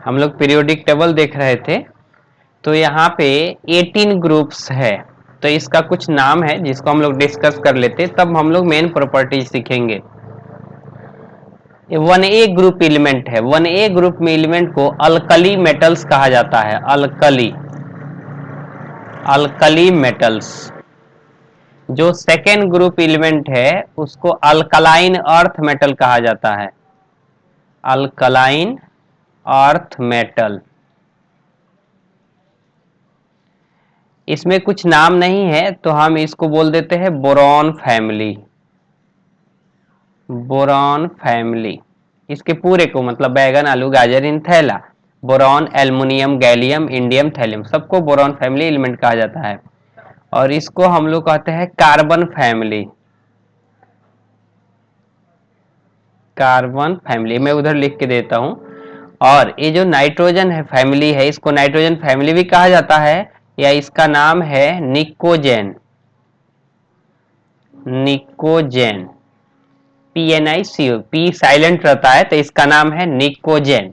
हम लोग periodic table देख रहे थे, तो यहाँ पे 18 ग्रुप्स है। तो इसका कुछ नाम है जिसको हम लोग डिस्कस कर लेते, तब हम लोग मेन प्रॉपर्टीज सीखेंगे। 1A ग्रुप एलिमेंट है। 1A ग्रुप में एलिमेंट को अल्कली मेटल्स कहा जाता है। Alkali metals. जो सेकेंड ग्रुप एलिमेंट है उसको अल्कलाइन अर्थ मेटल कहा जाता है। Alkaline earth metal. इसमें कुछ नाम नहीं है तो हम इसको बोल देते हैं बोरॉन फैमिली। Boron family. इसके पूरे को मतलब बैगन, आलू, गाजर इन थैला। Boron, aluminium, gallium, indium, thallium, सबको बोरॉन फैमिली एलिमेंट कहा जाता है। और इसको हम लोग कहते हैं कार्बन फैमिली। कार्बन फैमिली मैं उधर लिख के देता हूं। और ये जो नाइट्रोजन है फैमिली है, इसको नाइट्रोजन फैमिली भी कहा जाता है, या इसका नाम है निकोजेन। निकोजेन। PNICO, पी साइलेंट रहता है तो इसका नाम है निकोजेन।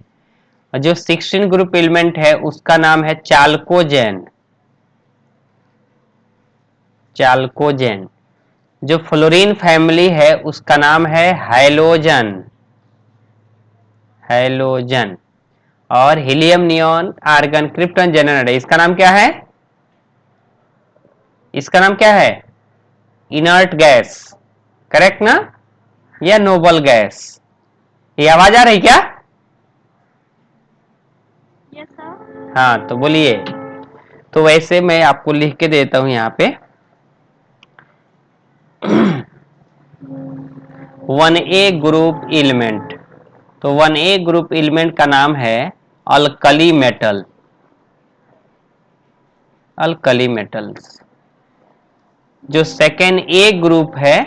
और जो 16 ग्रुप एलिमेंट है उसका नाम है चाल्कोजेन। चाल्कोजेन। जो फ्लोरीन फैमिली है उसका नाम है हैलोजन। हैलोजन। और हीलियम, नियॉन, आर्गन, क्रिप्टन, जेनन, इसका नाम क्या है? इसका नाम क्या है? Inert gas. करेक्ट ना? या नोबल गैस। ये आवाज आ रही क्या? Yes sir. हाँ तो बोलिए। तो वैसे मैं आपको लिख के देता हूं यहाँ पे 1A ग्रुप एलिमेंट। तो 1A ग्रुप एलिमेंट का नाम है अल्कली मेटल। Alkali metals. जो सेकेंड ए ग्रुप है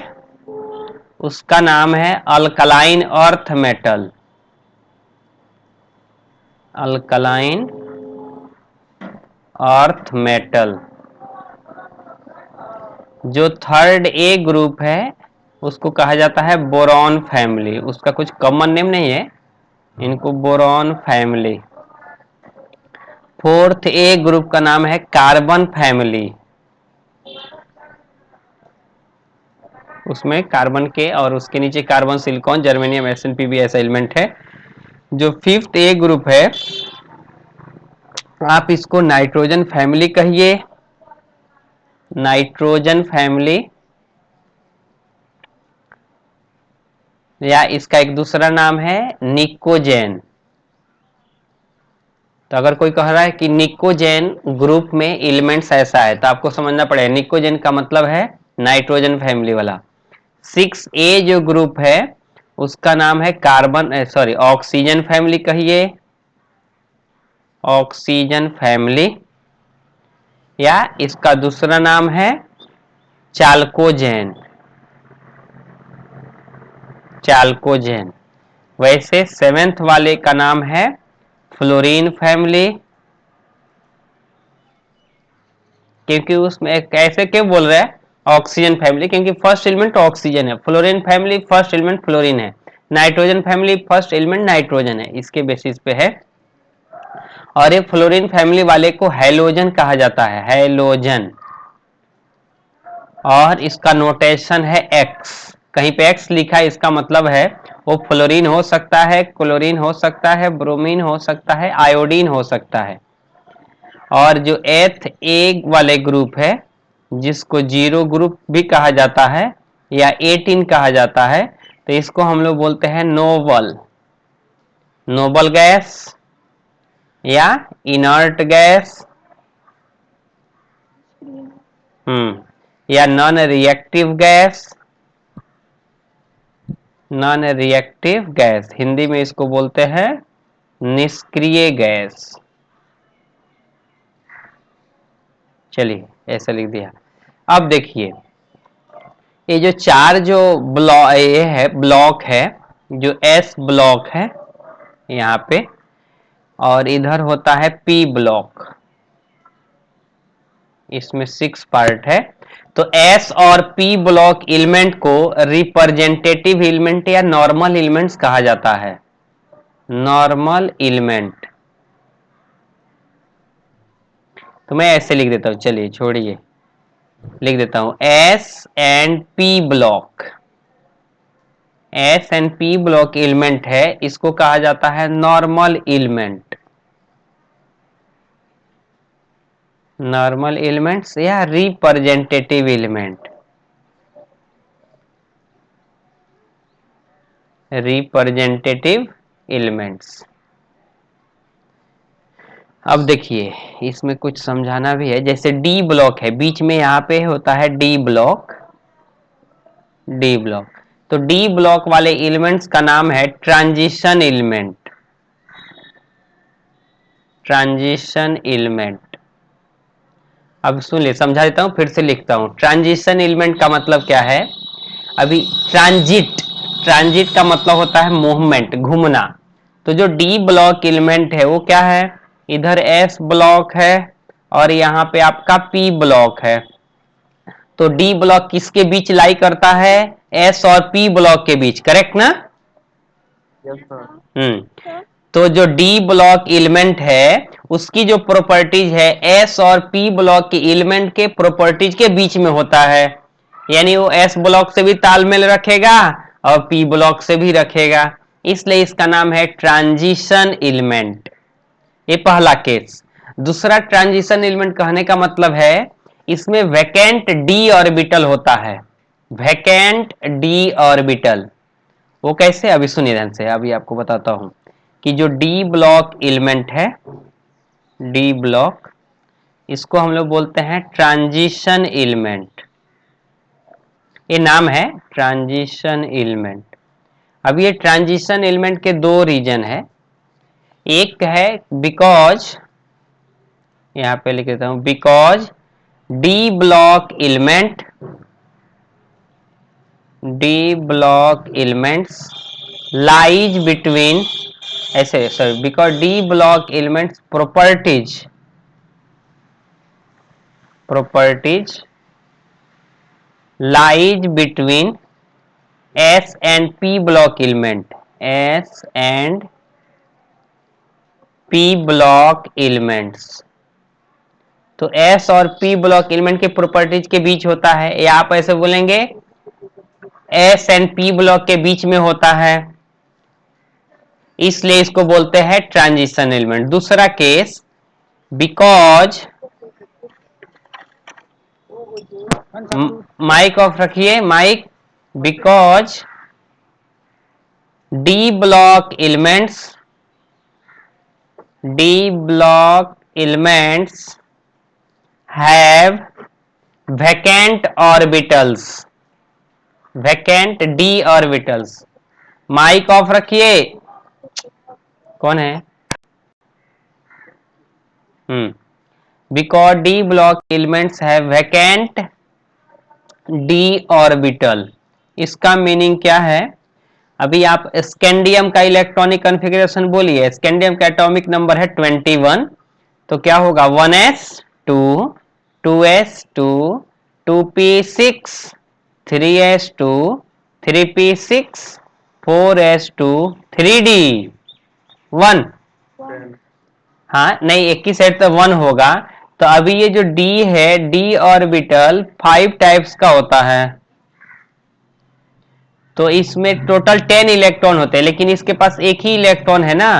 उसका नाम है alkaline earth metal. Alkaline earth metal. जो थर्ड ए ग्रुप है उसको कहा जाता है बोरॉन फैमिली। उसका कुछ कॉमन नेम नहीं है, इनको बोरॉन फैमिली। फोर्थ ए ग्रुप का नाम है कार्बन फैमिली। उसमें कार्बन के और उसके नीचे कार्बन, सिलिकॉन, जर्मेनियम, SnPb ऐसा एलिमेंट है। जो फिफ्थ ए ग्रुप है आप इसको नाइट्रोजन फैमिली कहिए। नाइट्रोजन फैमिली, या इसका एक दूसरा नाम है निकोजेन। तो अगर कोई कह रहा है कि निकोजेन ग्रुप में एलिमेंट्स ऐसा है तो आपको समझना पड़ेगा निकोजेन का मतलब है नाइट्रोजन फैमिली वाला। 6A जो ग्रुप है उसका नाम है कार्बन, सॉरी, ऑक्सीजन फैमिली कहिए। ऑक्सीजन फैमिली, या इसका दूसरा नाम है चाल्कोजेन। चाल्कोजेन। वैसे सेवेंथ वाले का नाम है फ्लोरीन फैमिली। क्योंकि उसमें कैसे क्यों बोल रहे हैं ऑक्सीजन फैमिली? क्योंकि फर्स्ट एलिमेंट ऑक्सीजन है। Fluorine family first element fluorine है। Nitrogen family first element nitrogen है, इसके बेसिस पे है। और ये फ्लोरीन फैमिली वाले को हैलोजन कहा जाता है। हैलोजन। और इसका नोटेशन है एक्स। कहीं पे एक्स लिखा है, इसका मतलब है वो फ्लोरीन हो सकता है, क्लोरीन हो सकता है, ब्रोमीन हो सकता है, आयोडीन हो सकता है। और जो एथ ए वाले ग्रुप है जिसको जीरो ग्रुप भी कहा जाता है या 18 कहा जाता है, तो इसको हम लोग बोलते हैं नोबल। नोबल गैस या इनर्ट गैस। या non reactive gas. Non reactive gas, Hindi में इसको बोलते हैं निष्क्रिय गैस। चलिए ऐसा लिख दिया। अब देखिए ये जो चार जो ब्लॉक ये है ब्लॉक है, जो S ब्लॉक है यहाँ पे, और इधर होता है P ब्लॉक। इसमें 6 पार्ट है। तो S और P ब्लॉक एलिमेंट को रिप्रेजेंटेटिव एलिमेंट या नॉर्मल एलिमेंट्स कहा जाता है। Normal element. तो मैं ऐसे लिख देता हूं, चलिए छोड़िए, लिख देता हूं S and P block. S and P block element है, इसको कहा जाता है नॉर्मल एलिमेंट। नॉर्मल एलिमेंट्स या रिप्रेजेंटेटिव एलिमेंट। Representative elements. अब देखिए, इसमें कुछ समझाना भी है। जैसे डी ब्लॉक है, बीच में यहां पे होता है डी ब्लॉक। डी ब्लॉक, तो डी ब्लॉक वाले एलिमेंट्स का नाम है ट्रांजिशन एलिमेंट। Transition element. अब सुन ले, समझा देता हूं, फिर से लिखता हूं। ट्रांजिशन एलिमेंट का मतलब क्या है? अभी ट्रांजिट, ट्रांजिट का मतलब होता है मूवमेंट, घूमना। तो जो डी ब्लॉक एलिमेंट है वो क्या है? इधर एस ब्लॉक है और यहाँ पे आपका पी ब्लॉक है। तो डी ब्लॉक किसके बीच लाई करता है? एस और पी ब्लॉक के बीच, करेक्ट ना? Yes, sir. हम्म। तो जो डी ब्लॉक एलिमेंट है उसकी जो प्रॉपर्टीज है एस और पी ब्लॉक के एलिमेंट के प्रॉपर्टीज के बीच में होता है। यानी वो एस ब्लॉक से भी तालमेल रखेगा और पी ब्लॉक से भी रखेगा, इसलिए इसका नाम है ट्रांजिशन एलिमेंट। ये पहला केस। दूसरा, ट्रांजिशन एलिमेंट कहने का मतलब है इसमें वैकेंट डी ऑर्बिटल होता है। वैकेंट डी ऑर्बिटल वो कैसे? अभी सुनिए ध्यान से, अभी आपको बताता हूं कि जो डी ब्लॉक एलिमेंट है, डी ब्लॉक, इसको हम लोग बोलते हैं ट्रांजिशन एलिमेंट। ये नाम है ट्रांजिशन एलिमेंट। अब ये ट्रांजिशन एलिमेंट के दो रीजन है। एक है बिकॉज, यहां पे लिख देता हूं, because D block element, D block elements lies between, ऐसे sorry, because D block elements properties lies between S and P block element, S and P block elements। तो S और P ब्लॉक एलिमेंट के properties के बीच होता है, या आप ऐसे बोलेंगे S एंड P ब्लॉक के बीच में होता है, इसलिए इसको बोलते हैं ट्रांजिशन एलिमेंट। दूसरा केस, बिकॉज, माइक ऑफ रखिए, mic, because D block elements, d block elements have vacant orbitals, vacant d orbitals. Mic off रखिए, कौन है? Because D block elements have vacant d orbital. इसका मीनिंग क्या है? अभी आप स्कैंडियम का इलेक्ट्रॉनिक कॉन्फ़िगरेशन बोलिए। स्कैंडियम का एटॉमिक नंबर है 21, तो क्या होगा? 1s2, 2s2, 2p6, 3s2, 3p6, 4s2, 3d1। हाँ नहीं, 21 सेट तो 1 होगा। तो अभी ये जो d है, d ऑर्बिटल 5 टाइप्स का होता है। तो इसमें टोटल 10 इलेक्ट्रॉन होते हैं, लेकिन इसके पास एक ही इलेक्ट्रॉन है ना,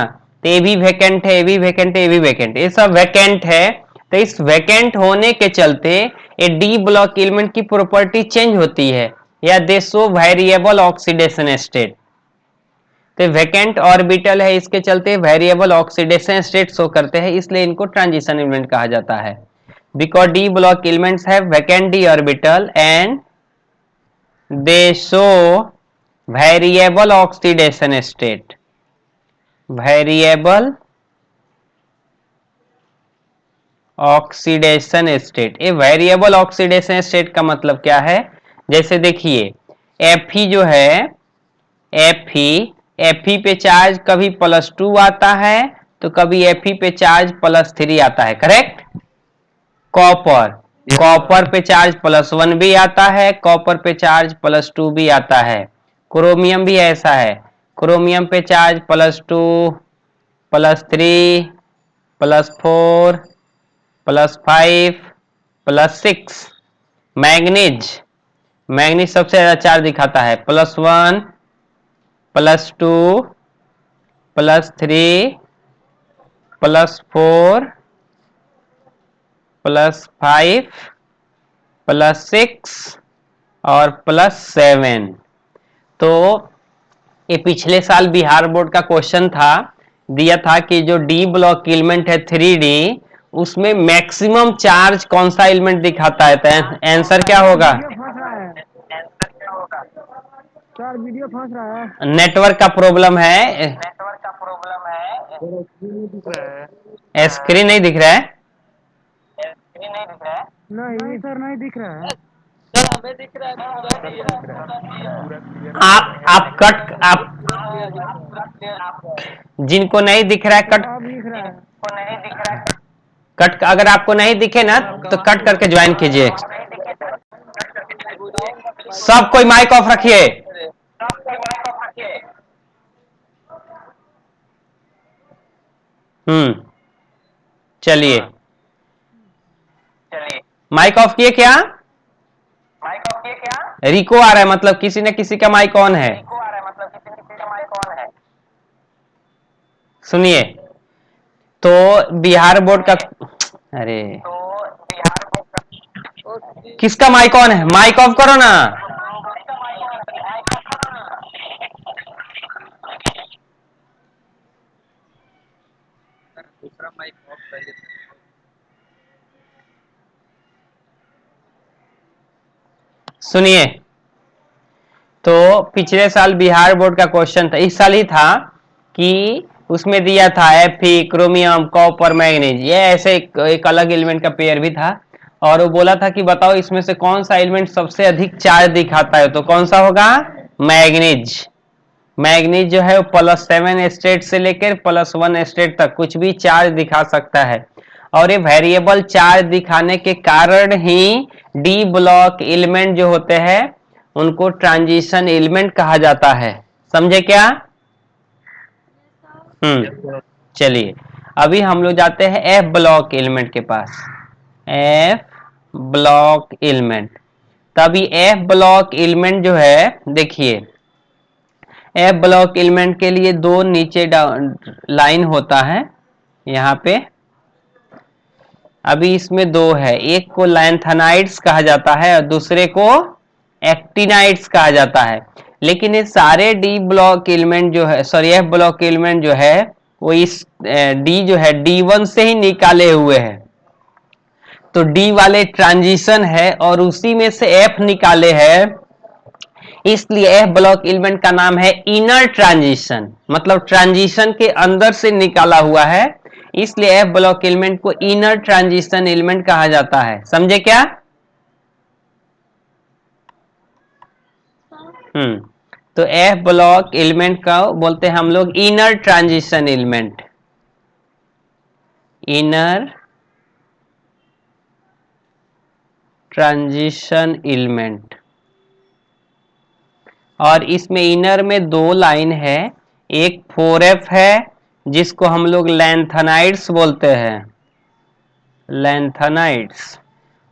तो ये भी वैकेंट है, ये भी वैकेंट है, ये भी वैकेंट है, ये सब वैकेंट है। तो इस वैकेंट होने के चलते ये डी ब्लॉक एलिमेंट की प्रॉपर्टी चेंज होती है, या दे शो वेरिएबल ऑक्सीडेशन स्टेट। तो वैकेंट ऑर्बिटल है, इसके चलते वेरिएबल ऑक्सीडेशन स्टेट शो करते हैं, इसलिए इनको ट्रांजिशन एलिमेंट कहा जाता है। Because D block elements have vacant d orbital and they show variable oxidation state, variable oxidation state. ये वेरिएबल ऑक्सीडेशन स्टेट का मतलब क्या है? जैसे देखिए, Fe जो है, Fe पे चार्ज कभी +2 आता है तो कभी Fe पे चार्ज +3 आता है, करेक्ट? कॉपर पे चार्ज +1 भी आता है, कॉपर पे चार्ज +2 भी आता है। क्रोमियम भी ऐसा है, क्रोमियम पे चार्ज +2 +3 +4 +5 +6। मैग्नीज, मैग्नीज सबसे ज्यादा चार्ज दिखाता है, +1 +2 +3 +4 +5 +6 और +7। तो ये पिछले साल बिहार बोर्ड का क्वेश्चन था, दिया था कि जो डी ब्लॉक एलिमेंट है 3D, उसमें मैक्सिमम चार्ज कौन सा एलिमेंट दिखाता है, तो आंसर क्या होगा? सर वीडियो फंस रहा है। नेटवर्क का प्रॉब्लम है, स्क्रीन नहीं दिख रहा है। नहीं सर नहीं दिख रहा है। आप जिनको नहीं दिख रहा है सर कट, अब दिख रहा है। अगर आपको नहीं दिखे ना तो कट करके ज्वाइन कीजिए। सब कोई माइक ऑफ रखिए। चलिए, माइक ऑफ किए क्या? रिको आ रहा है, मतलब किसी न किसी का माइक ऑन है। सुनिए, तो बिहार बोर्ड का, अरे किसका माइक ऑन है? माइक ऑफ करो ना। दूसरा माइक ऑफ कर। सुनिए, तो पिछले साल बिहार बोर्ड का क्वेश्चन था, इस साल ही था, कि उसमें दिया था Fe, क्रोमियम, कॉपर, मैग्नीज, ये ऐसे एक अलग एलिमेंट का पेयर भी था, और वो बोला था कि बताओ इसमें से कौन सा एलिमेंट सबसे अधिक चार्ज दिखाता है, तो कौन सा होगा? मैग्नीज। मैग्नीज जो है वो +7 स्टेट से लेकर +1 स्टेट तक कुछ भी चार्ज दिखा सकता है, और ये वेरिएबल चार्ज दिखाने के कारण ही डी ब्लॉक एलिमेंट जो होते हैं उनको ट्रांजिशन एलिमेंट कहा जाता है। समझे क्या? चलिए, अभी हम लोग जाते हैं एफ ब्लॉक एलिमेंट के पास। एफ ब्लॉक एलिमेंट, तभी एफ ब्लॉक एलिमेंट जो है, देखिए एफ ब्लॉक एलिमेंट के लिए दो नीचे लाइन होता है यहाँ पे। अभी इसमें दो है, एक को लैंथेनाइड्स कहा जाता है और दूसरे को एक्टिनाइड्स कहा जाता है। लेकिन ये सारे डी ब्लॉक एलिमेंट जो है, सॉरी एफ ब्लॉक एलिमेंट जो है, वो इस डी जो है D1 से ही निकाले हुए हैं। तो डी वाले ट्रांजिशन है और उसी में से एफ निकाले हैं, इसलिए एफ ब्लॉक एलिमेंट का नाम है इनर ट्रांजिशन, मतलब ट्रांजिशन के अंदर से निकाला हुआ है, इसलिए एफ ब्लॉक एलिमेंट को इनर ट्रांजिशन एलिमेंट कहा जाता है। समझे क्या? तो एफ ब्लॉक एलिमेंट का बोलते हैं हम लोग inner transition element, inner transition element. और इसमें इनर में दो लाइन है, एक 4F है जिसको हम लोग लैंथेनाइड्स बोलते हैं, लैंथेनाइड्स,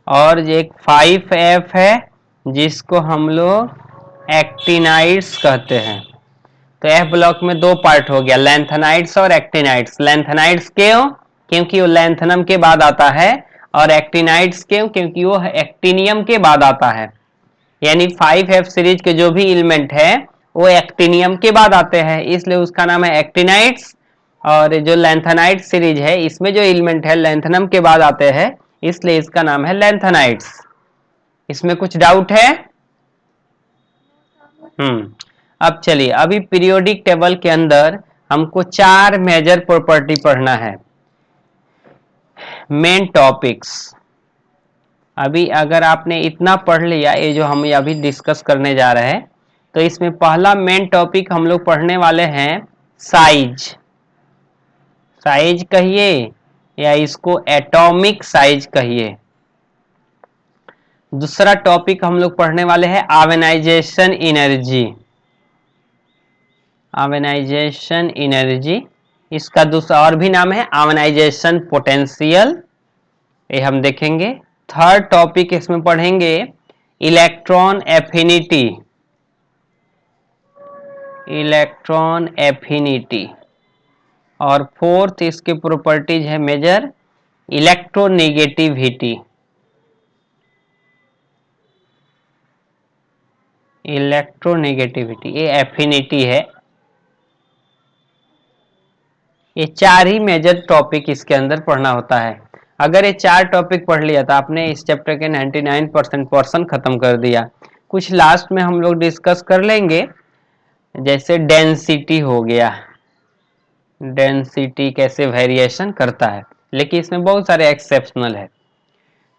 और एक 5F है जिसको हम लोग एक्टिनाइड्स कहते हैं। तो एफ ब्लॉक में दो पार्ट हो गया, लैंथेनाइड्स और एक्टिनाइड्स। लैंथेनाइड्स क्यों? क्योंकि वो लैंथेनम के बाद आता है, और एक्टिनाइड्स क्यों? क्योंकि वो एक्टिनियम के बाद आता है। यानी 5F सीरीज के जो भी एलिमेंट है वो एक्टिनियम के बाद आते हैं, इसलिए उसका नाम है एक्टिनाइड्स। और जो लैंथेनाइड सीरीज है इसमें जो एलिमेंट है लैंथेनम के बाद आते हैं, इसलिए इसका नाम है लैंथेनाइड्स। इसमें कुछ डाउट है? अब चलिए, अभी पीरियोडिक टेबल के अंदर हमको 4 मेजर प्रॉपर्टी पढ़ना है, मेन टॉपिक्स। अभी अगर आपने इतना पढ़ लिया, ये जो हम अभी डिस्कस करने जा रहे हैं, तो इसमें पहला मेन टॉपिक हम लोग पढ़ने वाले हैं साइज। साइज कहिए या इसको एटॉमिक साइज कहिए। दूसरा टॉपिक हम लोग पढ़ने वाले हैं आयोनाइजेशन एनर्जी। आयोनाइजेशन एनर्जी, इसका दूसरा और भी नाम है आयोनाइजेशन पोटेंशियल, ये हम देखेंगे। थर्ड टॉपिक इसमें पढ़ेंगे इलेक्ट्रॉन एफिनिटी, इलेक्ट्रॉन एफिनिटी। और फोर्थ इसके प्रॉपर्टीज है मेजर इलेक्ट्रोनेगेटिविटी, इलेक्ट्रोनेगेटिविटी ये एफिनिटी है। ये चार ही मेजर टॉपिक इसके अंदर पढ़ना होता है। अगर ये चार टॉपिक पढ़ लिया तो आपने इस चैप्टर के 99% पोर्शन खत्म कर दिया। कुछ लास्ट में हम लोग डिस्कस कर लेंगे, जैसे डेंसिटी हो गया, डेंसिटी कैसे वेरिएशन करता है, लेकिन इसमें बहुत सारे एक्सेप्शनल है।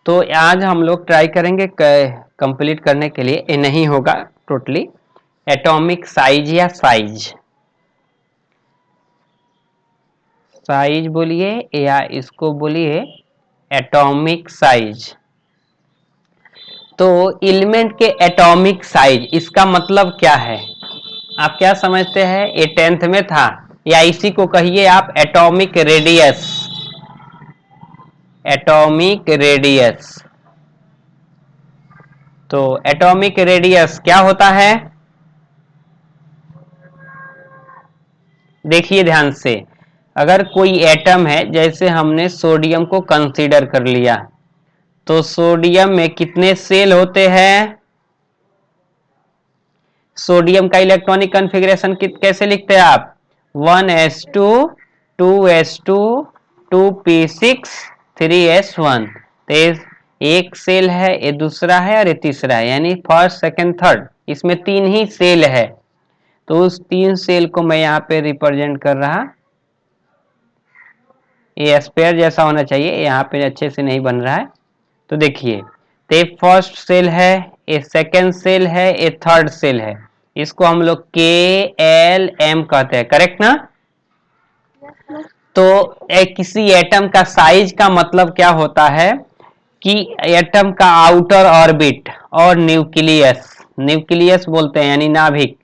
तो आज हम लोग ट्राई करेंगे कंप्लीट करने के लिए, ये नहीं होगा टोटली। एटॉमिक साइज या साइज, साइज बोलिए या इसको बोलिए एटॉमिक साइज। तो एलिमेंट के एटॉमिक साइज, इसका मतलब क्या है, आप क्या समझते हैं? ये 10th में था, या इसी को कहिए आप एटॉमिक रेडियस, एटॉमिक रेडियस। तो एटॉमिक रेडियस क्या होता है? देखिए ध्यान से, अगर कोई एटम है, जैसे हमने सोडियम को कंसीडर कर लिया, तो सोडियम में कितने सेल होते हैं? सोडियम का इलेक्ट्रॉनिक कॉन्फ़िगरेशन कैसे लिखते हैं आप? 1s2 2s2 2p6 3s1। तो एक सेल है, ये दूसरा है और ये तीसरा है, यानी फर्स्ट सेकंड थर्ड, इसमें 3 ही सेल है। तो उस 3 सेल को मैं यहाँ पे रिप्रेजेंट कर रहा, ये स्पेयर जैसा होना चाहिए, यहाँ पे अच्छे से नहीं बन रहा है। तो देखिए, तो ये फर्स्ट सेल है, ये सेकंड सेल है, ये थर्ड सेल है, इसको हम लोग KLM कहते हैं, करेक्ट ना? तो किसी एटम का साइज का मतलब क्या होता है कि एटम का आउटर ऑर्बिट और न्यूक्लियस, न्यूक्लियस बोलते हैं यानी नाभिक,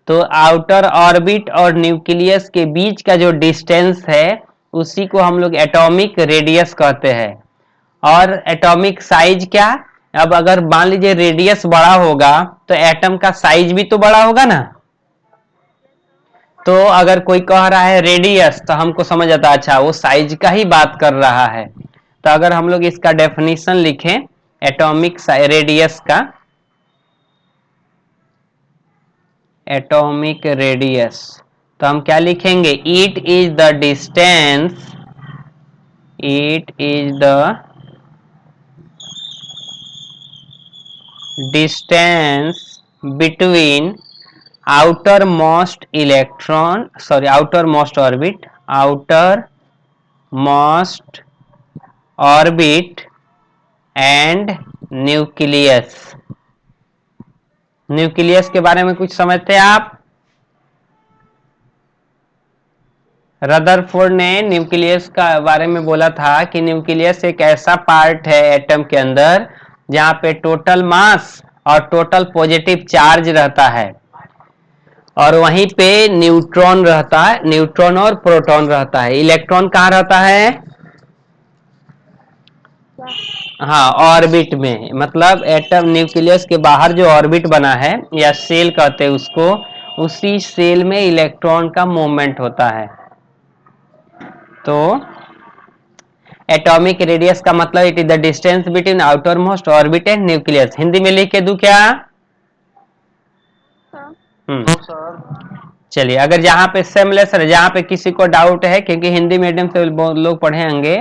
तो आउटर ऑर्बिट और न्यूक्लियस के बीच का जो डिस्टेंस है उसी को हम लोग एटॉमिक रेडियस कहते हैं। और एटॉमिक साइज क्या? अब अगर मान लीजिए रेडियस बड़ा होगा तो एटम का साइज भी तो बड़ा होगा ना। तो अगर कोई कह रहा है रेडियस, तो हमको समझ आता है अच्छा वो साइज का ही बात कर रहा है। तो अगर हम लोग इसका डेफिनेशन लिखें एटॉमिक रेडियस का, एटॉमिक रेडियस, तो हम क्या लिखेंगे? It is the distance, it is the distance between outermost electron, sorry, outermost orbit, outermost orbit and nucleus। Nucleus के बारे में कुछ समझते हैं आप? रदरफोर्ड ने न्यूक्लियस का बारे में बोला था कि न्यूक्लियस एक ऐसा पार्ट है एटम के अंदर जहां पे टोटल मास और टोटल पॉजिटिव चार्ज रहता है, और वहीं पे न्यूट्रॉन रहता है, न्यूट्रॉन और प्रोटॉन रहता है। इलेक्ट्रॉन कहाँ रहता है? हाँ, ऑर्बिट में, मतलब एटम न्यूक्लियस के बाहर जो ऑर्बिट बना है या सेल कहते हैं उसको, उसी सेल में इलेक्ट्रॉन का मूवमेंट होता है। तो एटॉमिक रेडियस का मतलब it is the distance between outer most orbit and nucleus. Hindi में लिख के दूं क्या? चलिए, अगर जहां पे सेमलेस है, जहां पे किसी को डाउट है, क्योंकि हिंदी मीडियम से लोग पढ़े होंगे,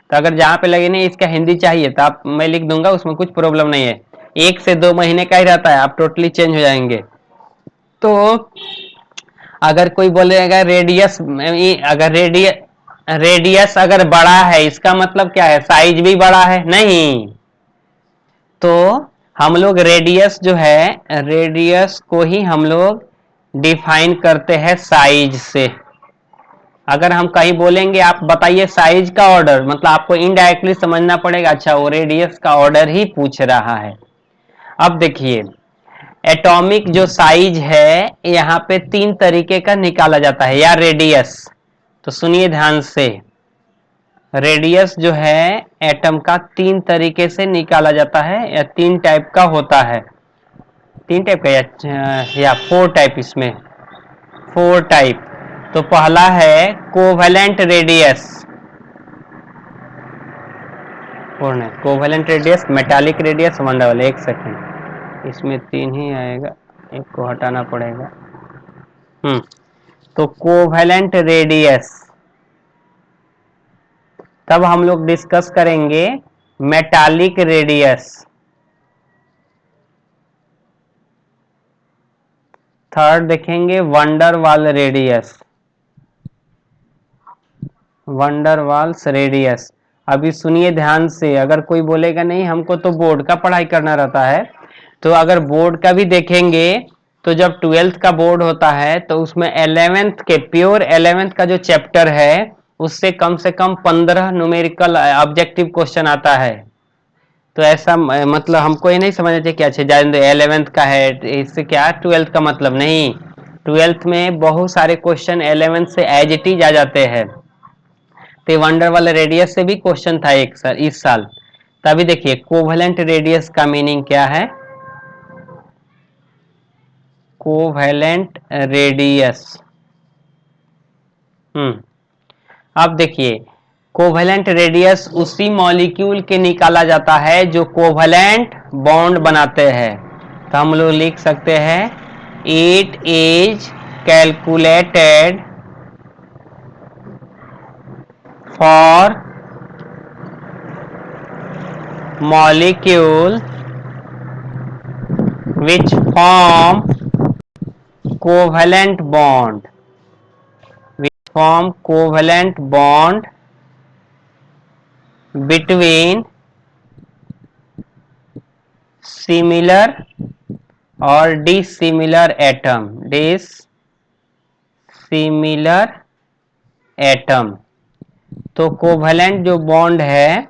तो अगर जहां पे लगे नहीं इसका हिंदी चाहिए तो आप, मैं लिख दूंगा, उसमें कुछ प्रॉब्लम नहीं है। 1 से 2 महीने का ही रहता है, आप टोटली चेंज हो जाएंगे। तो अगर कोई बोलेगा रेडियस, अगर रेडियस अगर बड़ा है इसका मतलब क्या है? साइज भी बड़ा है? नहीं। तो हम लोग रेडियस जो है, रेडियस को ही हम लोग डिफाइन करते हैं साइज से। अगर हम कहीं बोलेंगे आप बताइए साइज का ऑर्डर, मतलब आपको इनडायरेक्टली समझना पड़ेगा अच्छा वो रेडियस का ऑर्डर ही पूछ रहा है। अब देखिए, एटॉमिक जो साइज है यहाँ पे 3 तरीके का निकाला जाता है, या रेडियस। तो सुनिए ध्यान से, रेडियस जो है एटम का 3 तरीके से निकाला जाता है, या 3 टाइप का होता है। 3 टाइप का या 4 टाइप, इसमें 4 टाइप। तो पहला है covalent radius, covalent radius, metallic radius, van der Waals. एक सेकेंड, इसमें 3 ही आएगा, एक को हटाना पड़ेगा। तो कोवेलेंट रेडियस, तब हम लोग डिस्कस करेंगे मेटालिक रेडियस। थर्ड देखेंगे वंडरवाल रेडियस, वंडरवाल्स रेडियस। अभी सुनिए ध्यान से, अगर कोई बोलेगा नहीं हमको तो बोर्ड का पढ़ाई करना रहता है, तो अगर बोर्ड का भी देखेंगे तो जब 12th का बोर्ड होता है तो उसमें 11th के, प्योर 11th का जो चैप्टर है उससे कम से कम 15 न्यूमेरिकल ऑब्जेक्टिव क्वेश्चन आता है। तो ऐसा मतलब हमको ये नहीं समझना चाहिए कि अच्छा जान 11th का है इससे क्या 12th का मतलब नहीं। 12th में बहुत सारे क्वेश्चन 11th से एज इट इज आ जाते हैं। तो वंडर वाले रेडियस से भी क्वेश्चन था एक सर इस साल। तभी देखिए कोवेलेंट रेडियस का मीनिंग क्या है। कोवेलेंट रेडियस, अब देखिए कोवेलेंट रेडियस उसी मॉलिक्यूल के निकाला जाता है जो कोवेलेंट बॉन्ड बनाते हैं। तो हम लोग लिख सकते हैं it is calculated for molecule which form covalent bond, which form covalent bond between similar और dissimilar atom, dissimilar atom। तो कोवेलेंट जो बॉन्ड है,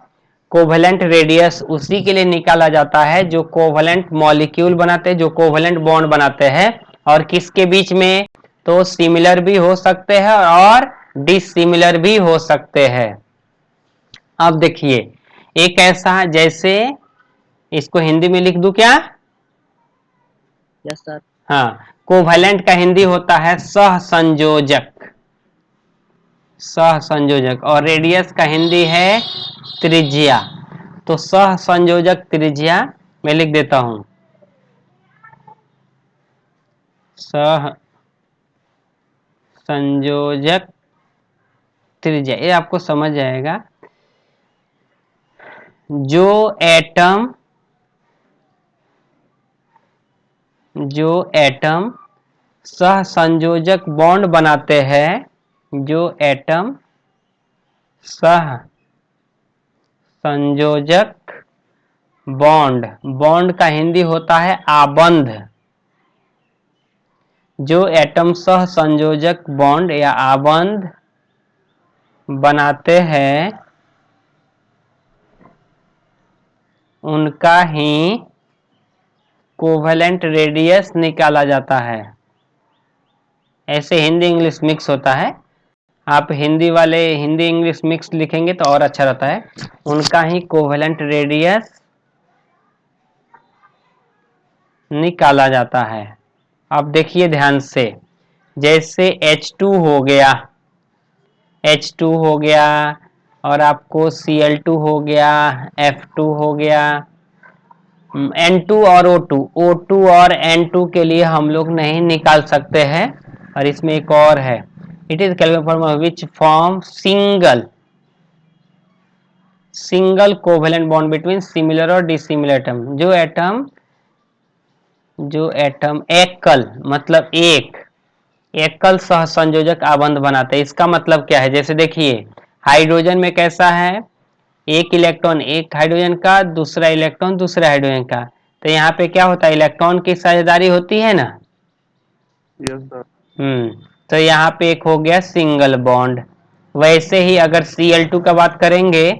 कोवेलेंट रेडियस उसी के लिए निकाला जाता है जो कोवेलेंट मॉलिक्यूल बनाते हैं, जो कोवेलेंट बॉन्ड बनाते हैं। और किसके बीच में, तो सिमिलर भी हो सकते हैं और डिसिमिलर भी हो सकते हैं। अब देखिए एक ऐसा, जैसे इसको हिंदी में लिख दूं क्या? Yes sir. हाँ, कोवेलेंट का हिंदी होता है सहसंयोजक, सहसंयोजक, और रेडियस का हिंदी है त्रिज्या। तो सहसंयोजक त्रिज्या मैं लिख देता हूं, सहसंयोजक त्रिज्या, ये आपको समझ आएगा। जो एटम सहसंयोजक बॉन्ड बनाते हैं, जो एटम सहसंयोजक बॉन्ड, बॉन्ड का हिंदी होता है आबंध। जो एटम सहसंयोजक बॉन्ड या आबंध बनाते हैं उनका ही कोवेलेंट रेडियस निकाला जाता है। ऐसे हिंदी इंग्लिश मिक्स होता है, आप हिंदी वाले हिंदी इंग्लिश मिक्स लिखेंगे तो और अच्छा रहता है। उनका ही कोवेलेंट रेडियस निकाला जाता है। अब देखिए ध्यान से, जैसे H2 हो गया, H2 हो गया, और आपको Cl2 हो गया, F2 हो गया, N2 और O2, O2 और N2 के लिए हम लोग नहीं निकाल सकते हैं। और इसमें एक और है, it is calculated which form single covalent bond between similar और डिसिमिलर एटम। जो एटम एकल, मतलब एकल सहसंयोजक आबंध बनाते हैं। इसका मतलब क्या है, जैसे देखिए हाइड्रोजन में कैसा है, एक इलेक्ट्रॉन एक हाइड्रोजन का, दूसरा इलेक्ट्रॉन दूसरे हाइड्रोजन का। तो यहाँ पे क्या होता है, इलेक्ट्रॉन की साझेदारी होती है ना। Yes sir. तो यहाँ पे एक हो गया सिंगल बॉन्ड। वैसे ही अगर Cl2 का बात करेंगे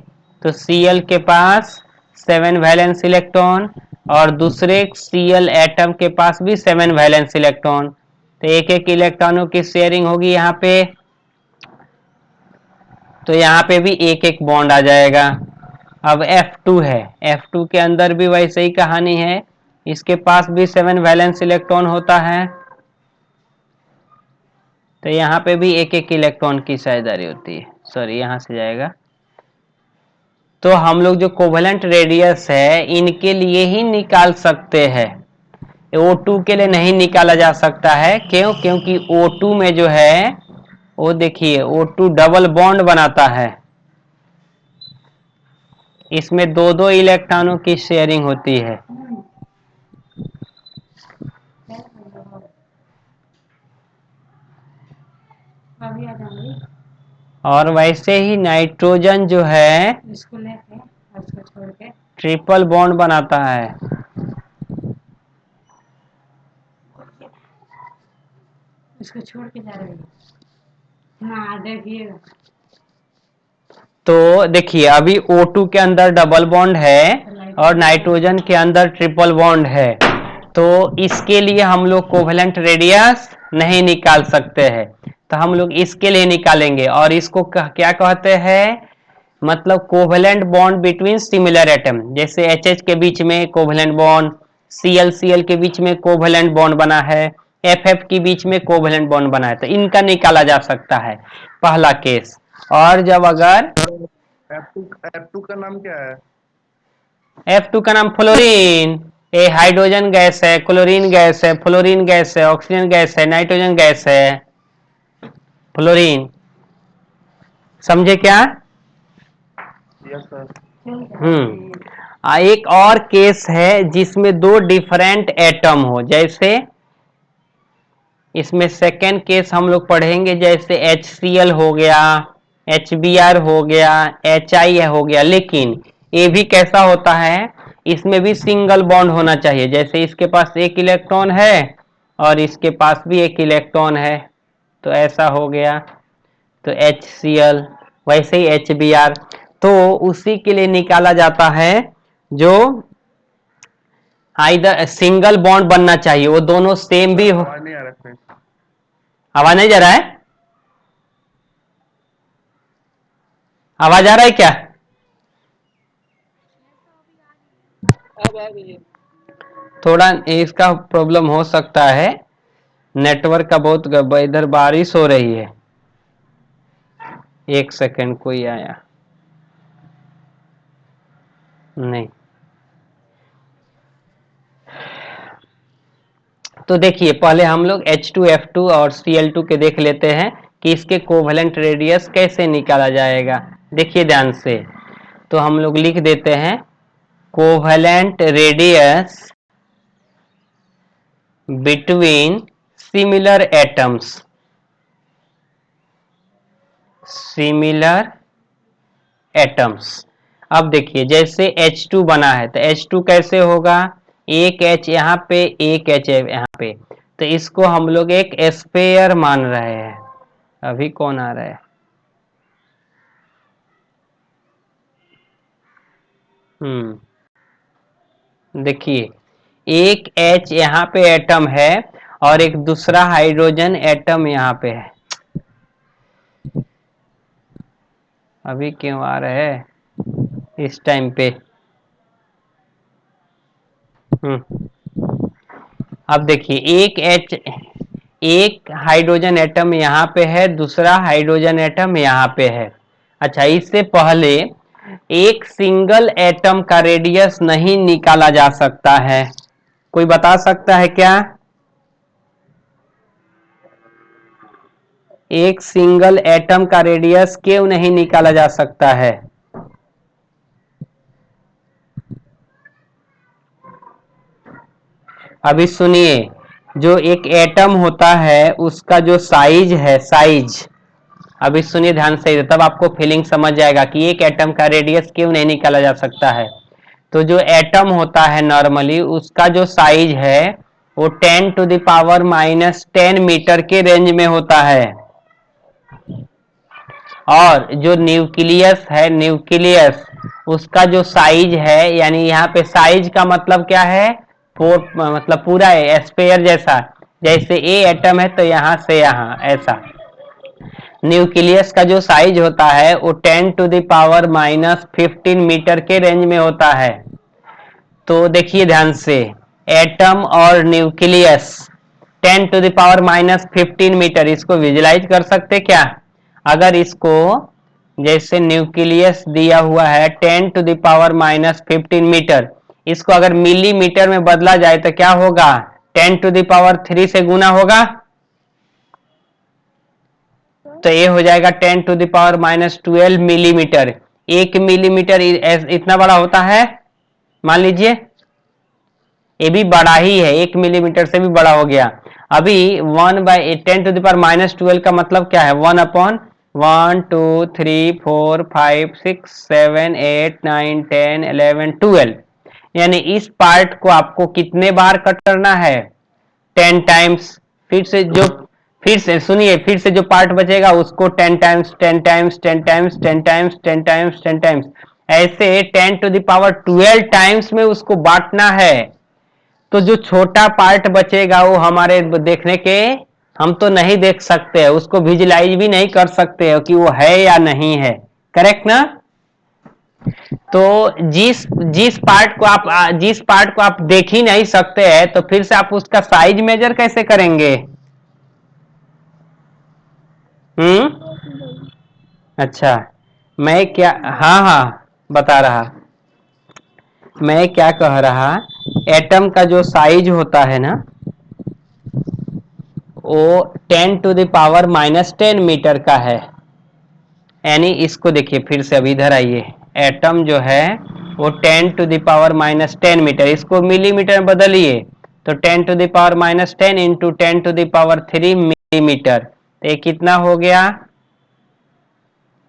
तो Cl के पास 7 वैलेंस इलेक्ट्रॉन, और दूसरे Cl एटम के पास भी 7 वैलेंस इलेक्ट्रॉन, तो एक एक इलेक्ट्रॉनों की शेयरिंग होगी यहाँ पे, तो यहाँ पे भी एक एक बॉन्ड आ जाएगा। अब F2 है, F2 के अंदर भी वैसे ही कहानी है, इसके पास भी 7 वैलेंस इलेक्ट्रॉन होता है, तो यहाँ पे भी एक एक इलेक्ट्रॉन की साझेदारी होती है। सॉरी, यहाँ से जाएगा। तो हम लोग जो कोवेलेंट रेडियस है इनके लिए ही निकाल सकते हैं, O2 के लिए नहीं निकाला जा सकता है। क्यों? क्योंकि O2 में जो है वो देखिए O2 डबल बॉन्ड बनाता है, इसमें दो दो इलेक्ट्रॉनों की शेयरिंग होती है। और वैसे ही नाइट्रोजन जो है इसको लेके उसको छोड़ के ट्रिपल बॉन्ड बनाता है। इसको छोड़ के जा रहे हैं। हाँ देखिए, तो देखिए अभी O2 के अंदर डबल बॉन्ड है और नाइट्रोजन के अंदर ट्रिपल बॉन्ड है, तो इसके लिए हम लोग कोवेलेंट रेडियस नहीं निकाल सकते हैं, तो हम लोग इसके लिए निकालेंगे। और इसको क्या कहते हैं? मतलब covalent bond between similar atom, जैसे HH के बीच में कोवेलेंट बॉन्ड, Cl के बीच में कोवेलेंट बॉन्ड बना है, FF के बीच में कोवेलेंट बॉन्ड बना है, तो इनका निकाला जा सकता है, पहला केस। और जब अगर F2 का नाम क्या है? F2 का नाम फ्लोरीन, ये हाइड्रोजन गैस है, क्लोरीन गैस है, फ्लोरीन गैस है, ऑक्सीजन गैस है, नाइट्रोजन गैस है, फ्लोरीन। समझे क्या? Yes sir. एक और केस है जिसमें दो डिफरेंट एटम हो, जैसे इसमें सेकेंड केस हम लोग पढ़ेंगे, जैसे HCl हो गया, HBr हो गया, HI हो गया, लेकिन ये भी कैसा होता है, इसमें भी सिंगल बॉन्ड होना चाहिए। जैसे इसके पास एक इलेक्ट्रॉन है और इसके पास भी एक इलेक्ट्रॉन है, तो ऐसा हो गया, तो HCl, वैसे ही HBr। तो उसी के लिए निकाला जाता है जो आइदर सिंगल बॉन्ड बनना चाहिए, वो दोनों सेम भी हो। आवाज नहीं आ रहा है। आवाज नहीं जा रहा है? आवाज आ रहा है क्या? अब आ रही है। थोड़ा इसका प्रॉब्लम हो सकता है, नेटवर्क का बहुत इधर बारिश हो रही है। एक सेकंड, कोई आया नहीं। तो देखिए पहले हम लोग H2F2 और Cl2 के देख लेते हैं कि इसके कोवेलेंट रेडियस कैसे निकाला जाएगा। देखिए ध्यान से, तो हम लोग लिख देते हैं covalent radius between similar atoms, similar atoms. अब देखिए जैसे H2 बना है, तो H2 कैसे होगा, एक H यहाँ पे, एक H यहाँ पे, तो इसको हम लोग एक स्पेयर मान रहे हैं। अभी कौन आ रहा है? देखिए एक H यहाँ पे एटम है और एक दूसरा हाइड्रोजन एटम यहाँ पे है। अभी क्यों आ रहा है इस टाइम पे? अब देखिए एक हाइड्रोजन एटम यहाँ पे है, दूसरा हाइड्रोजन एटम यहाँ पे है। अच्छा, इससे पहले एक सिंगल एटम का रेडियस नहीं निकाला जा सकता है, कोई बता सकता है क्या? एक सिंगल एटम का रेडियस क्यों नहीं निकाला जा सकता है? अभी सुनिए, जो एक एटम होता है उसका जो साइज है, साइज, अभी सुनिए ध्यान से, तब आपको फीलिंग समझ जाएगा कि एक एटम का रेडियस क्यों नहीं निकाला जा सकता है। तो जो एटम होता है नॉर्मली, उसका जो साइज है वो 10⁻⁻10 मीटर के रेंज में होता है, और जो न्यूक्लियस है, न्यूक्लियस उसका जो साइज है, यानी यहाँ पे साइज का मतलब क्या है, मतलब पूरा है स्पेयर जैसा, जैसे ए एटम है तो यहां से यहां ऐसा। न्यूक्लियस का जो साइज होता है वो 10⁻⁻15 मीटर के रेंज में होता है। तो देखिए ध्यान से, एटम और न्यूक्लियस 10⁻⁻15 मीटर, इसको विजुलाइज कर सकते क्या? अगर इसको, जैसे न्यूक्लियस दिया हुआ है 10⁻⁻15 मीटर, इसको अगर मिलीमीटर में बदला जाए तो क्या होगा? 10⁻³ से गुना होगा, तो ये हो जाएगा 10⁻⁻12 मिलीमीटर। 1 मिलीमीटर इतना बड़ा होता है, मान लीजिए ये भी बड़ा ही है, 1 मिलीमीटर से भी बड़ा हो गया। अभी 1/10⁻12 का मतलब क्या है? 1/1 2 3 4 5 6 7 8 9 10 11 12, यानी इस पार्ट को आपको कितने बार कट करना है? 10 टाइम्स। फिर से सुनिए, फिर से जो पार्ट बचेगा उसको 10 times 10 times 10 times 10 times 10 times 10 times, ऐसे 10⁻12 टाइम्स में उसको बांटना है। तो जो छोटा पार्ट बचेगा वो हमारे देखने के, हम तो नहीं देख सकते हैं उसको, विजुलाइज भी नहीं कर सकते हो कि वो है या नहीं है, करेक्ट ना? तो जिस पार्ट को आप देख ही नहीं सकते हैं, तो फिर से आप उसका साइज मेजर कैसे करेंगे? अच्छा, मैं क्या, हाँ हाँ बता रहा, मैं क्या कह रहा, एटम का जो साइज होता है ना वो 10⁻⁻10 मीटर का है। यानी इसको देखिए फिर से, अभी इधर आइए, एटम जो है वो 10⁻⁻10 मीटर, इसको मिलीमीटर में बदलिए तो 10⁻⁻10 इंटू 10⁻³ मिलीमीटर, तो ये कितना हो गया?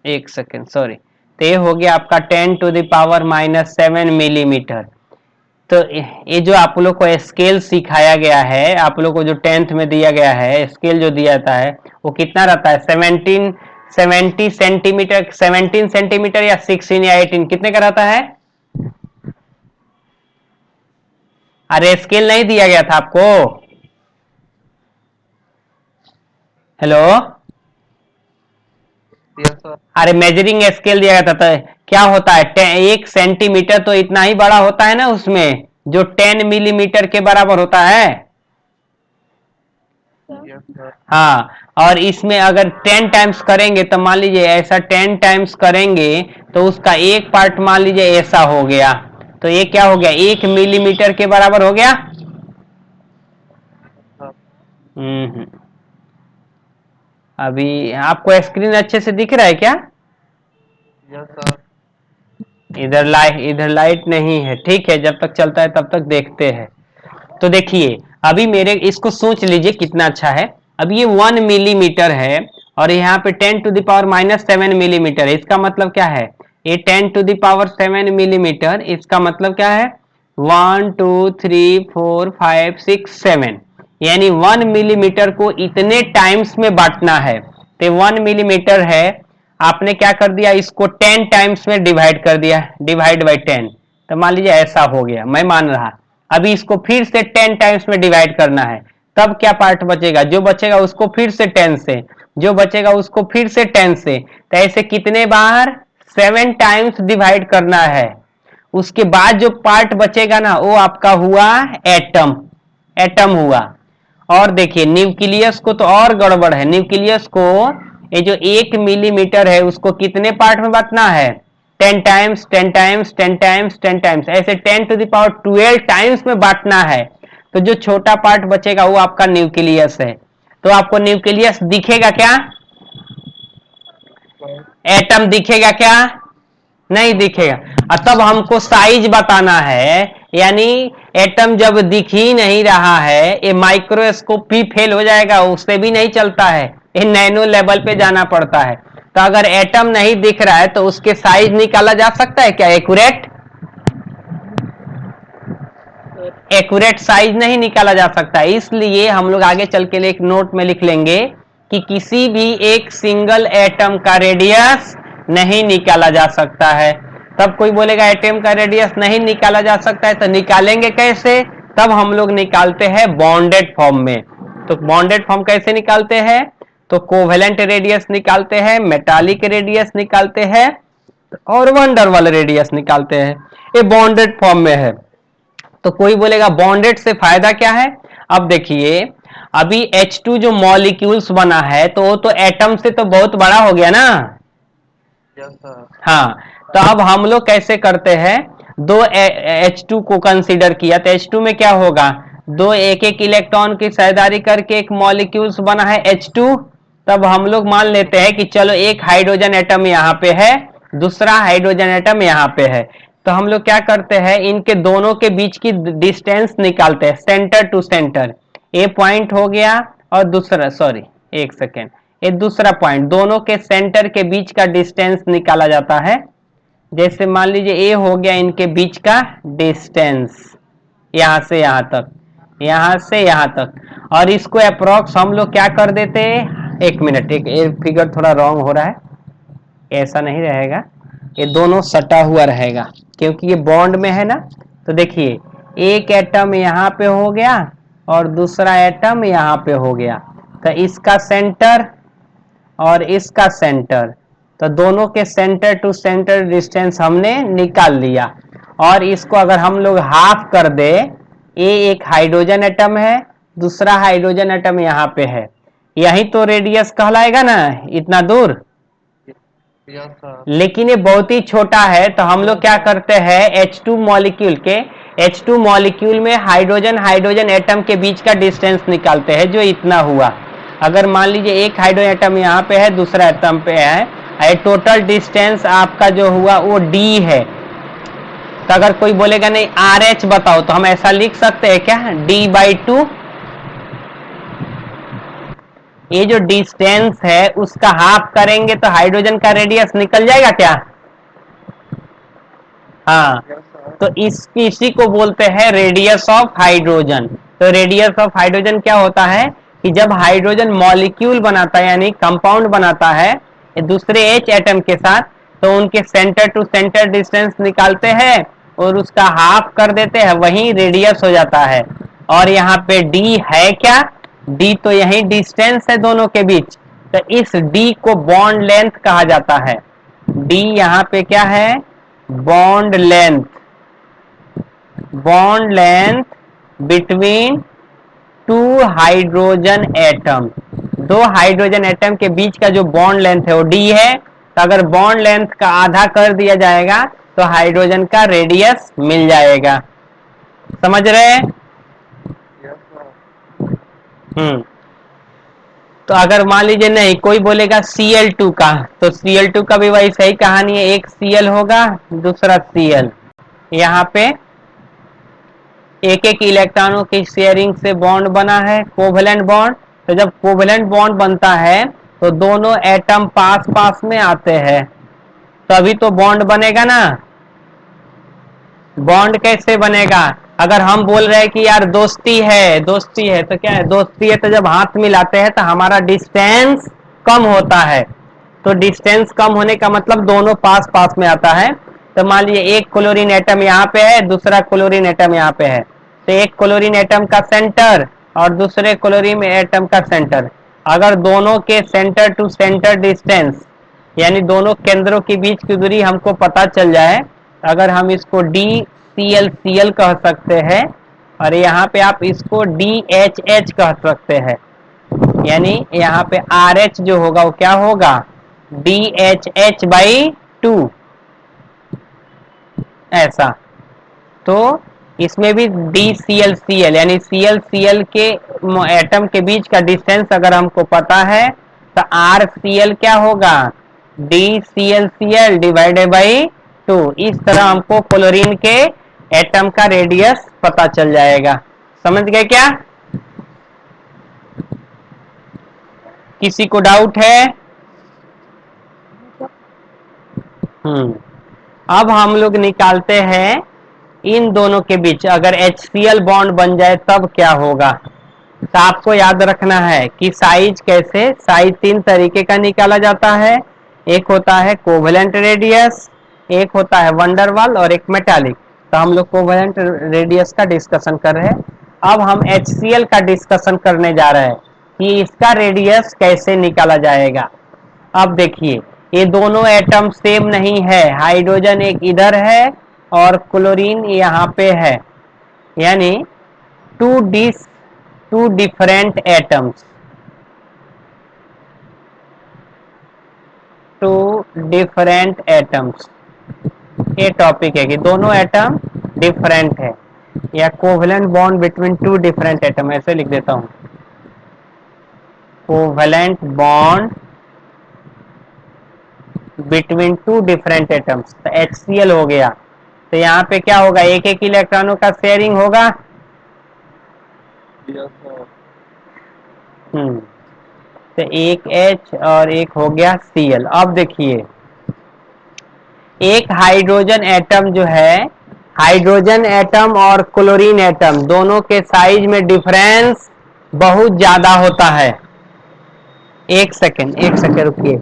एक सेकेंड सॉरी, तो ये हो गया आपका 10⁻⁻7 मिलीमीटर। तो ये जो आप लोग को स्केल सिखाया गया है, आप लोग को जो 10th में दिया गया है स्केल जो दिया जाता है, वो कितना रहता है? 70 सेंटीमीटर, 17 सेंटीमीटर या 16 या 18, कितने का रहता है? अरे स्केल नहीं दिया गया था आपको? Hello, yes sir. अरे मेजरिंग स्केल दिया गया था, तो क्या होता है? 1 सेंटीमीटर तो इतना ही बड़ा होता है ना उसमें, जो 10 मिलीमीटर के बराबर होता है। Yes sir. हाँ, और इसमें अगर 10 टाइम्स करेंगे तो मान लीजिए ऐसा 10 टाइम्स करेंगे तो उसका एक पार्ट मान लीजिए ऐसा हो गया, तो ये क्या हो गया? 1 मिलीमीटर के बराबर हो गया। सर। हम्म, अभी आपको स्क्रीन अच्छे से दिख रहा है क्या? Yes sir. इधर लाइट नहीं है, ठीक है, जब तक चलता है तब तक देखते हैं। तो देखिए, अभी मेरे इसको सोच लीजिए कितना अच्छा है। अब ये 1 मिलीमीटर है और यहाँ पे 10⁻⁻7 मिलीमीटर है, इसका मतलब क्या है? ये 10⁻7 मिलीमीटर, इसका मतलब क्या है? 1 2 3 4 5 6 7, यानी 1 मिलीमीटर को इतने टाइम्स में बांटना है। तो 1 मिलीमीटर है, आपने क्या कर दिया? इसको 10 टाइम्स में डिवाइड कर दिया, डिवाइड बाई 10, तो मान लीजिए ऐसा हो गया, मैं मान रहा। अभी इसको फिर से 10 टाइम्स में डिवाइड करना है, तब क्या पार्ट बचेगा? जो बचेगा उसको फिर से 10 से, जो बचेगा उसको फिर से 10 से, तो ऐसे कितने बार? 7 टाइम्स डिवाइड करना है। उसके बाद जो पार्ट बचेगा ना वो आपका हुआ एटम, एटम हुआ। और देखिए न्यूक्लियस को तो और गड़बड़ है, न्यूक्लियस को ये जो 1 मिलीमीटर है उसको कितने पार्ट में बांटना है? 10 टाइम्स 10 टाइम्स 10 टाइम्स 10 टाइम्स, ऐसे 10⁻12 टाइम्स में बांटना है। तो जो छोटा पार्ट बचेगा वो आपका न्यूक्लियस है। तो आपको न्यूक्लियस दिखेगा क्या? एटम दिखेगा क्या? नहीं दिखेगा। तब हमको साइज बताना है, यानी एटम जब दिख ही नहीं रहा है, ये माइक्रोस्कोप भी फेल हो जाएगा, उससे भी नहीं चलता है, ये नैनो लेवल पे जाना पड़ता है। तो अगर एटम नहीं दिख रहा है तो उसके साइज निकाला जा सकता है क्या? एक्यूरेट एक्यूरेट साइज नहीं निकाला जा सकता। इसलिए हम लोग आगे चल के एक नोट में लिख लेंगे कि किसी भी एक सिंगल एटम का रेडियस नहीं निकाला जा सकता है। तब कोई बोलेगा एटम का रेडियस नहीं निकाला जा सकता है, तो निकालेंगे कैसे? तब हम लोग निकालते हैं बॉन्डेड फॉर्म में। तो बॉन्डेड फॉर्म कैसे निकालते हैं? तो कोवेलेंट रेडियस निकालते हैं, मेटालिक रेडियस निकालते हैं और वंडरवॉल रेडियस निकालते हैं। ये बॉन्डेड फॉर्म में है। तो कोई बोलेगा बॉन्डेड से फायदा क्या है? अब देखिए, अभी H2 जो मॉलिक्यूल्स बना है तो वो तो एटम से तो बहुत बड़ा हो गया ना। Yes sir. हाँ, तो अब हम लोग कैसे करते हैं, दो H2 को कंसीडर किया तो H2 में क्या होगा, दो एक एक इलेक्ट्रॉन की साझेदारी करके एक मॉलिक्यूल्स बना है H2। तब हम लोग मान लेते हैं कि चलो एक हाइड्रोजन एटम यहाँ पे है, दूसरा हाइड्रोजन एटम यहाँ पे है। तो हम लोग क्या करते हैं, इनके दोनों के बीच की डिस्टेंस निकालते हैं, centre to centre. A point हो गया और दूसरा, सॉरी एक सेकेंड, ये दूसरा पॉइंट, दोनों के सेंटर के बीच का डिस्टेंस निकाला जाता है। जैसे मान लीजिए ए हो गया इनके बीच का डिस्टेंस, यहां से यहां तक, यहां से यहां तक, और इसको अप्रोक्स हम लोग क्या कर देते हैं, एक मिनट, एक फिगर थोड़ा रॉन्ग हो रहा है, ऐसा नहीं रहेगा, ये दोनों सटा हुआ रहेगा क्योंकि ये बॉन्ड में है ना। तो देखिए, एक एटम यहाँ पे हो गया और दूसरा एटम यहाँ पे हो गया, तो इसका सेंटर और इसका सेंटर, तो दोनों के सेंटर टू सेंटर डिस्टेंस हमने निकाल लिया। और इसको अगर हम लोग हाफ कर दे, ये एक हाइड्रोजन एटम है, दूसरा हाइड्रोजन एटम यहाँ पे है, यही तो रेडियस कहलाएगा ना, इतना दूर। Yes sir. लेकिन ये बहुत ही छोटा है, तो हम लोग क्या करते हैं, H2 मॉलिक्यूल के, H2 मॉलिक्यूल में हाइड्रोजन हाइड्रोजन एटम के बीच का डिस्टेंस निकालते हैं, जो इतना हुआ। अगर मान लीजिए एक हाइड्रोजन एटम यहाँ पे है, दूसरा एटम पे है, टोटल डिस्टेंस आपका जो हुआ वो D है। तो अगर कोई बोलेगा नहीं RH बताओ, तो हम ऐसा लिख सकते हैं क्या, D/2। ये जो डिस्टेंस है उसका हाफ करेंगे तो हाइड्रोजन का रेडियस निकल जाएगा क्या? हाँ, यस सर। तो इसी को बोलते हैं रेडियस ऑफ हाइड्रोजन। तो रेडियस ऑफ हाइड्रोजन क्या होता है कि जब हाइड्रोजन मॉलिक्यूल बनाता है, यानी कंपाउंड बनाता है दूसरे H एटम के साथ, तो उनके सेंटर टू सेंटर डिस्टेंस निकालते हैं और उसका हाफ कर देते हैं, वही रेडियस हो जाता है। और यहाँ पे D है क्या, D तो यही डिस्टेंस है दोनों के बीच, तो इस D को बॉन्ड लेंथ कहा जाता है। D यहाँ पे क्या है, bond length, bond length between two hydrogen atom, दो हाइड्रोजन एटम के बीच का जो बॉन्ड लेंथ है वो D है। तो अगर बॉन्ड लेंथ का आधा कर दिया जाएगा तो हाइड्रोजन का रेडियस मिल जाएगा। समझ रहे हैं? Yes sir. तो अगर मान लीजिए नहीं, कोई बोलेगा Cl2 का, तो Cl2 का भी वही सही कहानी है, एक Cl होगा दूसरा Cl, यहाँ पे एक एक इलेक्ट्रॉनों की शेयरिंग से बॉन्ड बना है, कोवेलेंट बॉन्ड। तो जब कोवेलेंट बॉन्ड बनता है तो दोनों एटम पास पास में आते हैं, तभी तो बॉन्ड बनेगा ना। बॉन्ड कैसे बनेगा, अगर हम बोल रहे हैं कि यार दोस्ती है, दोस्ती है, तो क्या है, दोस्ती है, तो जब हाथ मिलाते हैं तो हमारा डिस्टेंस कम होता है। तो डिस्टेंस कम होने का मतलब दोनों पास पास में आता है। तो मान लीजिए एक क्लोरीन एटम यहाँ पे है, दूसरा क्लोरीन एटम यहाँ पे है, तो एक क्लोरीन एटम का सेंटर और दूसरे क्लोरीन एटम का सेंटर, अगर दोनों के सेंटर टू सेंटर डिस्टेंस, यानी दोनों केंद्रों के बीच की दूरी हमको पता चल जाए, अगर हम इसको DClCl कह सकते हैं और यहाँ पे आप इसको DHH कह सकते हैं, यानी यहाँ पे RH जो होगा वो क्या होगा, DHH/2, ऐसा। तो इसमें भी DClCl यानी ClCl के एटम के बीच का डिस्टेंस अगर हमको पता है तो RCl क्या होगा, DClCl/2। इस तरह हमको क्लोरीन के एटम का रेडियस पता चल जाएगा। समझ गए क्या? किसी को डाउट है? अब हम लोग निकालते हैं इन दोनों के बीच अगर HCl बॉन्ड बन जाए तब क्या होगा। तो आपको याद रखना है कि साइज कैसे, साइज तीन तरीके का निकाला जाता है। एक होता है कोवेलेंट रेडियस, एक होता है वंडरवाल और एक मेटालिक। तो हम लोग कोवेलेंट रेडियस का डिस्कशन कर रहे हैं। अब हम HCl का डिस्कशन करने जा रहे हैं कि इसका रेडियस कैसे निकाला जाएगा। अब देखिए, ये दोनों एटम सेम नहीं है, हाइड्रोजन एक इधर है और क्लोरीन यहाँ पे है, यानी two dis two different atoms, two different atoms. ये टॉपिक है कि दोनों एटम डिफरेंट है, या covalent bond between two different atom, ऐसे लिख देता हूं, covalent bond between two different atoms. तो HCl हो गया, तो यहाँ पे क्या होगा, एक एक इलेक्ट्रॉनों का शेयरिंग होगा। Yes sir. तो एक H और एक हो गया Cl। अब देखिए, एक हाइड्रोजन एटम जो है, हाइड्रोजन एटम और क्लोरीन एटम दोनों के साइज में डिफरेंस बहुत ज्यादा होता है। एक सेकेंड रुकिए।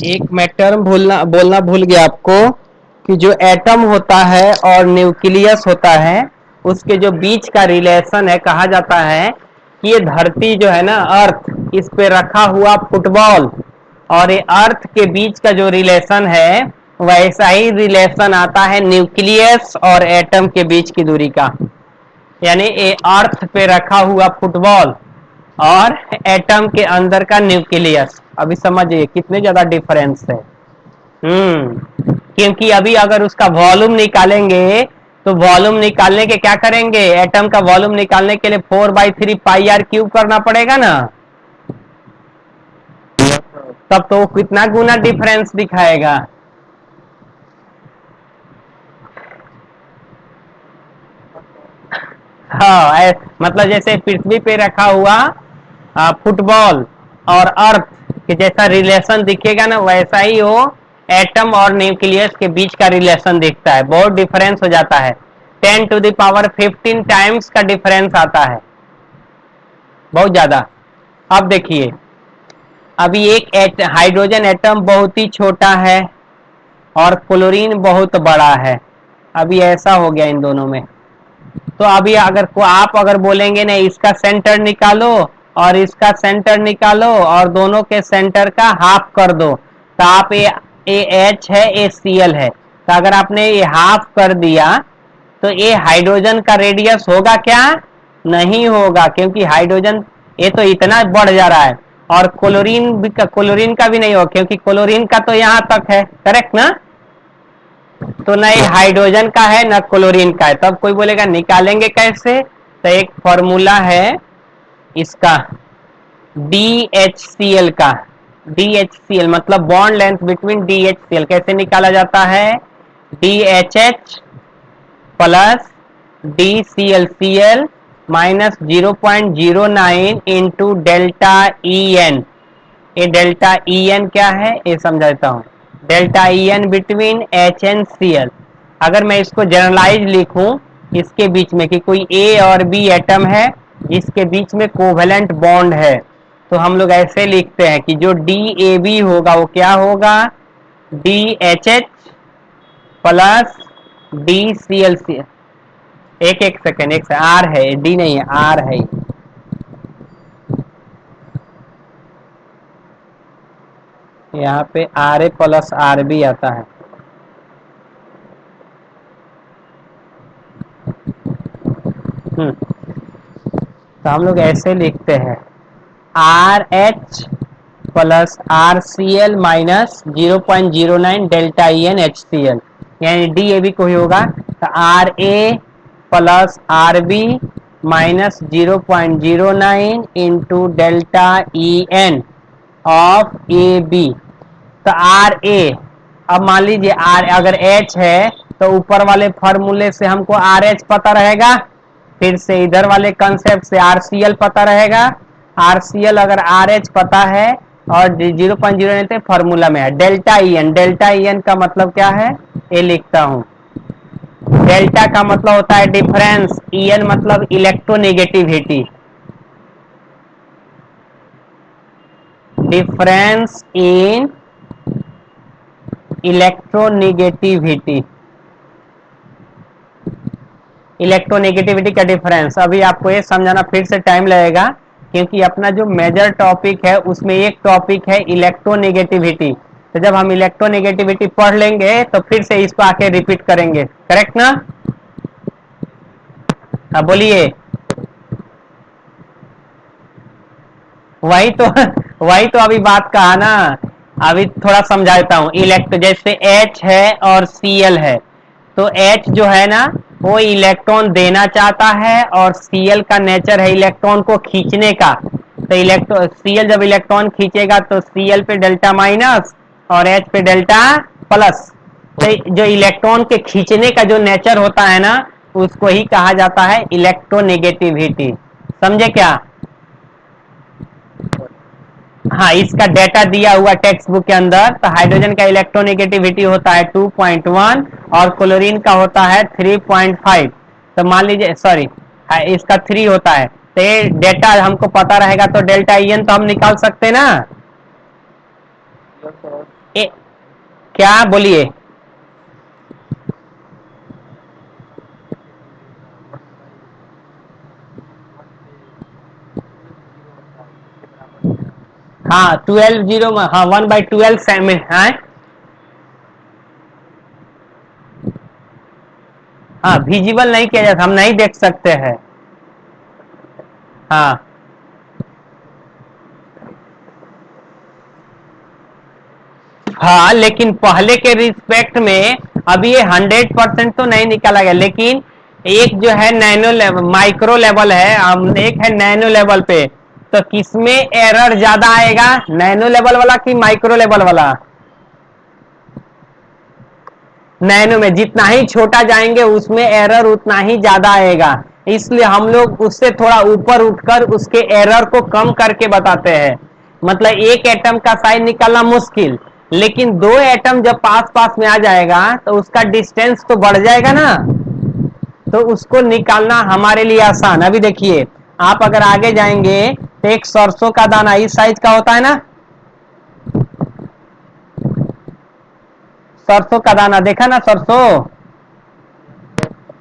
एक मैं टर्म बोलना भूल गया आपको, कि जो एटम होता है और न्यूक्लियस होता है, उसके जो बीच का रिलेशन है, कहा जाता है कि ये धरती जो है ना, अर्थ, इस पे रखा हुआ फुटबॉल, और ये अर्थ के बीच का जो रिलेशन है, वैसा ही रिलेशन आता है न्यूक्लियस और एटम के बीच की दूरी का। यानी ये अर्थ पे रखा हुआ फुटबॉल और एटम के अंदर का न्यूक्लियस। अभी समझिए कितने ज्यादा डिफरेंस है। क्योंकि अभी अगर उसका वॉल्यूम निकालेंगे, तो वॉल्यूम निकालने के क्या करेंगे, एटम का वॉल्यूम निकालने के लिए 4/3πr³ करना पड़ेगा ना, तब तो कितना गुना डिफरेंस दिखाएगा। हाँ, मतलब जैसे पृथ्वी पे रखा हुआ फुटबॉल और अर्थ के जैसा रिलेशन दिखेगा ना, वैसा ही वो एटम और न्यूक्लियस के बीच का रिलेशन दिखता है। बहुत डिफरेंस हो जाता है, 10⁻15 टाइम्स का डिफरेंस आता है, बहुत ज्यादा। अब देखिए, अभी एक हाइड्रोजन एटम बहुत ही छोटा है और क्लोरीन बहुत बड़ा है। अभी ऐसा हो गया इन दोनों में। तो अभी अगर को आप अगर बोलेंगे ना, इसका सेंटर निकालो और इसका सेंटर निकालो और दोनों के सेंटर का हाफ कर दो, तो आप ये H है, ये Cl है, तो अगर आपने ये हाफ कर दिया, तो ये हाइड्रोजन का रेडियस होगा क्या, नहीं होगा, क्योंकि हाइड्रोजन ये तो इतना बढ़ जा रहा है, और क्लोरीन का भी नहीं होगा, क्योंकि क्लोरीन का तो यहाँ तक है, करेक्ट ना। तो ना ये हाइड्रोजन का है ना क्लोरीन का है। तब कोई बोलेगा निकालेंगे कैसे, तो एक फॉर्मूला है इसका, DHCl का। DHCl मतलब बॉन्ड लेंथ बिटवीन DHCl कैसे निकाला जाता है, DHH plus DClCl minus 0.09 into delta EN। ये डेल्टा EN क्या है, ये समझा देता हूं। Delta EN between HNCl। अगर मैं इसको जनरलाइज लिखूं इसके बीच में, कि कोई A और B एटम है जिसके बीच में कोवेलेंट बॉन्ड है, तो हम लोग ऐसे लिखते हैं कि जो DAB होगा वो क्या होगा, DHH प्लस DClCl। एक सेकेंड, R है, D नहीं है, R है। यहाँ पे RA प्लस RB आता है। तो हम लोग ऐसे लिखते हैं, RH plus RCl minus 0.09 delta EN HCl, यानी DAB को ही होगा, तो RA plus RB minus 0.09 into delta EN of AB। तो RA, अब मान लीजिए R अगर H है, तो ऊपर वाले फॉर्मूले से हमको RH पता रहेगा, फिर से इधर वाले कंसेप्ट से RCl पता रहेगा। RCl अगर RH पता है और 0.09 फॉर्मूला में है, डेल्टा EN। डेल्टा EN का मतलब क्या है, ए लिखता हूं। डेल्टा का मतलब होता है डिफरेंस, ईएन मतलब electronegativity, difference in electronegativity, electronegativity का डिफरेंस। अभी आपको ये समझाना फिर से टाइम लगेगा, क्योंकि अपना जो मेजर टॉपिक है उसमें एक टॉपिक है इलेक्ट्रोनेगेटिविटी। तो जब हम इलेक्ट्रोनेगेटिविटी पढ़ लेंगे तो फिर से इसको आके रिपीट करेंगे, करेक्ट ना? हाँ बोलिए। वही तो वही तो अभी बात कहा ना। अभी थोड़ा समझा देता हूँ। जैसे H है और Cl है, तो H जो है ना वो इलेक्ट्रॉन देना चाहता है, और Cl का नेचर है इलेक्ट्रॉन को खींचने का। तो Cl जब इलेक्ट्रॉन खींचेगा तो Cl पे डेल्टा माइनस और H पे डेल्टा प्लस। तो जो इलेक्ट्रॉन के खींचने का जो नेचर होता है ना, उसको ही कहा जाता है इलेक्ट्रोनेगेटिविटी। समझे क्या? हाँ, इसका डेटा दिया हुआ टेक्स्ट बुक के अंदर। तो हाइड्रोजन का इलेक्ट्रोनेगेटिविटी होता है 2.1 और क्लोरीन का होता है 3.5। तो मान लीजिए, सॉरी, इसका 3 होता है। तो ये डेटा हमको पता रहेगा तो डेल्टा ईएन तो हम निकाल सकते ना। Yes sir. ए, क्या बोलिए? हाँ 12 0 में, हाँ 1/12 सेमी है। हाँ विजिबल नहीं किया जाता, हम नहीं देख सकते हैं। हाँ हाँ, लेकिन पहले के रिस्पेक्ट में अभी ये 100% तो नहीं निकाला गया, लेकिन एक जो है नैनो लेवल, माइक्रो लेवल है, एक है नैनो लेवल पे। तो किसमें एरर ज्यादा आएगा, नैनो लेवल वाला कि माइक्रो लेवल वाला? नैनो में जितना ही छोटा जाएंगे उसमें एरर उतना ही ज्यादा आएगा। इसलिए हम लोग उससे थोड़ा ऊपर उठकर उसके एरर को कम करके बताते हैं। मतलब एक एटम का साइज निकालना मुश्किल, लेकिन दो एटम जब पास पास में आ जाएगा तो उसका डिस्टेंस तो बढ़ जाएगा ना, तो उसको निकालना हमारे लिए आसान। अभी देखिए, आप अगर आगे जाएंगे तो एक सरसों का दाना इस साइज का होता है ना, सरसों का दाना देखा ना, सरसों।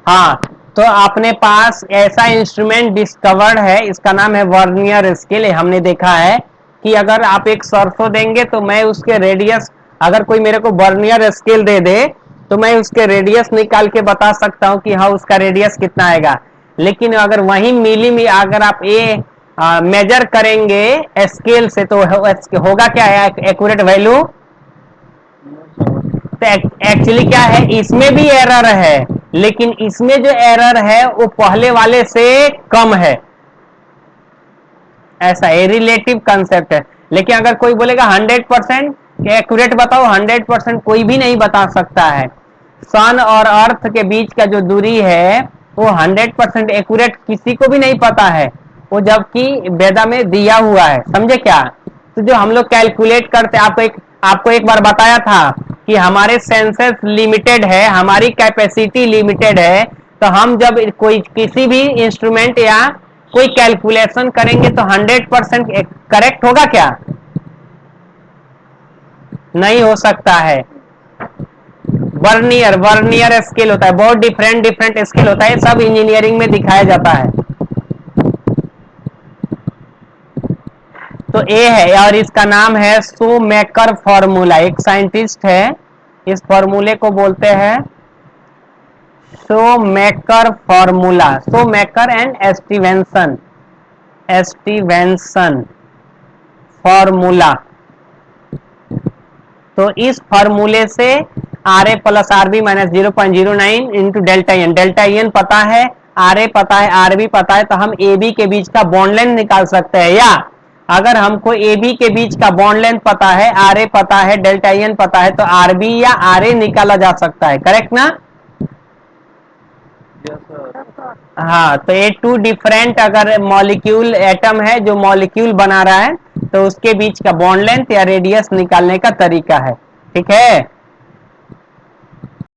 हाँ, तो अपने पास ऐसा इंस्ट्रूमेंट डिस्कवर्ड है, इसका नाम है वर्नियर स्केल। हमने देखा है कि अगर आप एक सरसों देंगे तो मैं उसके रेडियस, अगर कोई मेरे को वर्नियर स्केल दे दे तो मैं उसके रेडियस निकाल के बता सकता हूं कि हाँ उसका रेडियस कितना आएगा। लेकिन अगर वही मिली में अगर आप ये मेजर करेंगे स्केल से तो होगा क्या एक्यूरेट वैल्यू? तो एक्चुअली क्या है, इसमें भी एरर है, लेकिन इसमें जो एरर है वो पहले वाले से कम है। ऐसा है, रिलेटिव कंसेप्ट है। लेकिन अगर कोई बोलेगा 100% एक्यूरेट बताओ, 100% कोई भी नहीं बता सकता है। सन और अर्थ के बीच का जो दूरी है वो 100% एक्यूरेट किसी को भी नहीं पता है, वो जबकि वेदा में दिया हुआ है। समझे क्या? तो जो हम लोग कैलकुलेट करते, आपको एक बार बताया था कि हमारे सेंसेस लिमिटेड है, हमारी कैपेसिटी लिमिटेड है। तो हम जब कोई किसी भी इंस्ट्रूमेंट या कोई कैलकुलेशन करेंगे तो 100% करेक्ट होगा क्या? नहीं हो सकता है। वर्नियर वर्नियर स्केल होता है, बहुत डिफरेंट डिफरेंट स्केल होता है, सब इंजीनियरिंग में दिखाया जाता है। तो ए है और इसका नाम है शूमेकर फॉर्मूला। एक साइंटिस्ट है, इस फॉर्मूले को बोलते हैं Schomaker formula. Schomaker and Stevenson, Stevenson formula. तो इस फॉर्मूले से r a plus r b minus 0.09 into delta n, delta n पता है, आर ए पता है, आर बी पता है, तो हम ए बी के बीच का बॉन्ड लेंथ निकाल सकते हैं। या अगर हमको ए बी के बीच का बॉन्ड लेंथ पता है, आर ए पता है, डेल्टा एन पता है, तो आर बी या आर ए निकाला जा सकता है, करेक्ट ना? Yes sir. हाँ, तो ये टू डिफरेंट अगर मॉलिक्यूल एटम है जो मॉलिक्यूल बना रहा है तो उसके बीच का बॉन्ड लेंथ या रेडियस निकालने का तरीका है। ठीक है?